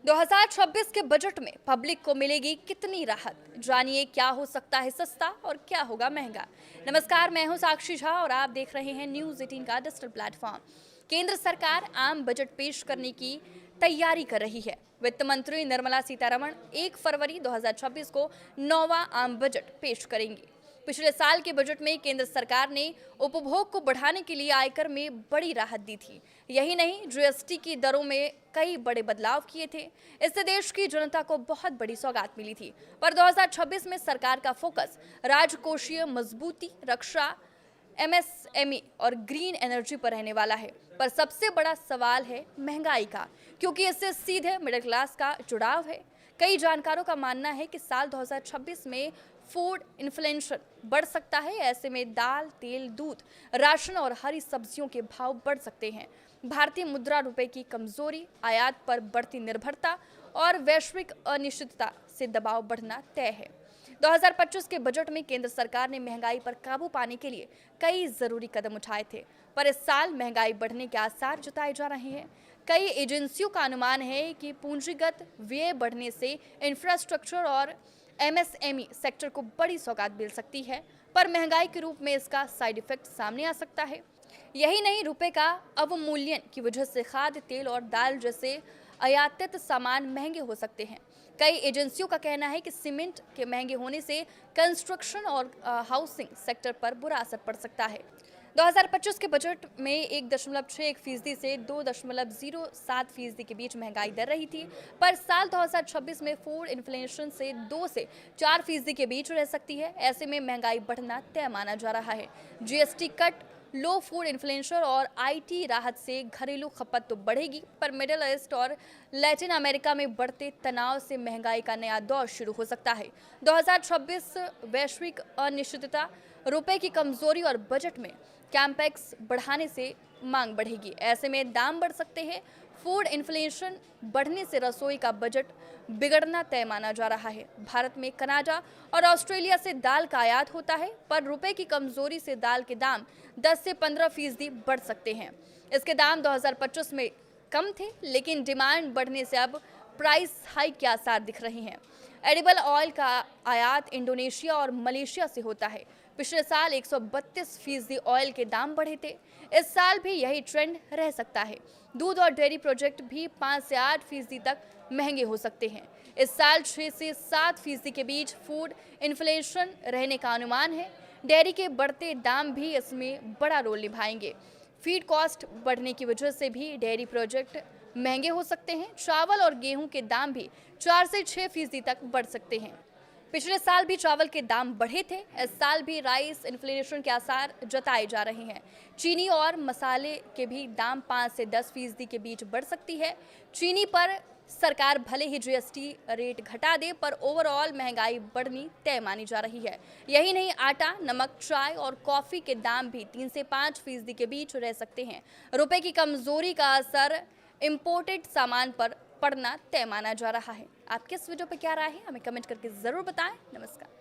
2026 के बजट में पब्लिक को मिलेगी कितनी राहत? जानिए क्या हो सकता है सस्ता और क्या होगा महंगा। नमस्कार, मैं हूं साक्षी झा और आप देख रहे हैं न्यूज़ 18 का डिजिटल प्लेटफॉर्म। केंद्र सरकार आम बजट पेश करने की तैयारी कर रही है। वित्त मंत्री निर्मला सीतारमण 1 फरवरी 2026 को 9वां आम बजट पेश करेंगी। पिछले साल के बजट में केंद्र सरकार ने उपभोग को बढ़ाने के लिए आयकर में बड़ी राहत दी थी। यही नहीं, जीएसटी की दरों में कई बड़े बदलाव किए थे। इससे देश की जनता को बहुत बड़ी सौगात मिली थी। पर 2026 में सरकार का फोकस राजकोषीय मजबूती, रक्षा, एमएसएमई और ग्रीन एनर्जी पर रहने वाला है। पर सबसे बड़ा सवाल है महंगाई का, क्योंकि इससे सीधे मिडिल क्लास का जुड़ाव है। कई जानकारों का मानना है कि साल 2026 में फूड इन्फ्लेशन बढ़ सकता है। ऐसे में दाल, तेल, दूध, राशन और हरी सब्जियों के भाव बढ़ सकते हैं। भारतीय मुद्रा रुपए की कमजोरी, आयात पर बढ़ती निर्भरता और वैश्विक अनिश्चितता से दबाव बढ़ना तय है। 2025 के बजट में केंद्र सरकार ने महंगाई पर काबू पाने के लिए कई जरूरी कदम उठाए थे, पर इस साल महंगाई बढ़ने के आसार जताए जा रहे हैं। कई एजेंसियों का अनुमान है कि पूंजीगत व्यय बढ़ने से इंफ्रास्ट्रक्चर और एमएसएमई सेक्टर को बड़ी सौगात मिल सकती है, पर महंगाई के रूप में इसका साइड इफेक्ट सामने आ सकता है। यही नहीं, रुपए का अवमूल्यन की वजह से खाद्य तेल और दाल जैसे आयातित सामान महंगे हो सकते हैं। कई एजेंसियों का कहना है कि सीमेंट के महंगे होने से कंस्ट्रक्शन और हाउसिंग सेक्टर पर बुरा असर पड़ सकता है। 2025 के बजट में 1.61% से 2.07% के बीच महंगाई दर रही थी, पर साल 2026 में फूड इन्फ्लेशन से 2 से 4% के बीच रह सकती है। ऐसे में महंगाई बढ़ना तय माना जा रहा है। जीएसटी कट, लो फूड इन्फ्लेशन और आईटी राहत से घरेलू खपत तो बढ़ेगी, पर मिडिल ईस्ट और लैटिन अमेरिका में बढ़ते तनाव से महंगाई का नया दौर शुरू हो सकता है। 2026 वैश्विक अनिश्चितता, रुपए की कमजोरी और बजट में कैम्पेक्स बढ़ाने से मांग बढ़ेगी। ऐसे में दाम बढ़ सकते हैं। फूड इन्फ्लेशन बढ़ने से रसोई का बजट बिगड़ना तय माना जा रहा है। भारत में कनाडा और ऑस्ट्रेलिया से दाल का आयात होता है, पर रुपए की कमजोरी से दाल के दाम 10 से 15% बढ़ सकते हैं। इसके दाम 2025 में कम थे, लेकिन डिमांड बढ़ने से अब प्राइस हाइक के आसार दिख रहे हैं। एडिबल ऑयल का आयात इंडोनेशिया और मलेशिया से होता है। पिछले साल 132% ऑयल के दाम बढ़े थे। इस साल भी यही ट्रेंड रह सकता है। दूध और डेयरी प्रोजेक्ट भी 5 से 8% तक महंगे हो सकते हैं। इस साल 6 से 7% के बीच फूड इन्फ्लेशन रहने का अनुमान है। डेयरी के बढ़ते दाम भी इसमें बड़ा रोल निभाएंगे। फीड कॉस्ट बढ़ने की वजह से भी डेयरी प्रोजेक्ट महंगे हो सकते हैं। चावल और गेहूं के दाम भी 4 से 6% तक बढ़ सकते हैं। पिछले साल भी चावल के दाम बढ़े थे। इस साल भी राइस इन्फ्लेशन के आसार जताए जा रहे हैं। चीनी और मसाले के भी दाम 5 से 10% के बीच बढ़ सकती है। चीनी पर सरकार भले ही जीएसटी रेट घटा दे, पर ओवरऑल महंगाई बढ़नी तय मानी जा रही है। यही नहीं, आटा, नमक, चाय और कॉफी के दाम भी 3 से 5% के बीच रह सकते हैं। रुपए की कमजोरी का असर इम्पोर्टेड सामान पर पड़ना तय माना जा रहा है। आपके इस वीडियो पर क्या राय है, हमें कमेंट करके जरूर बताएं। नमस्कार।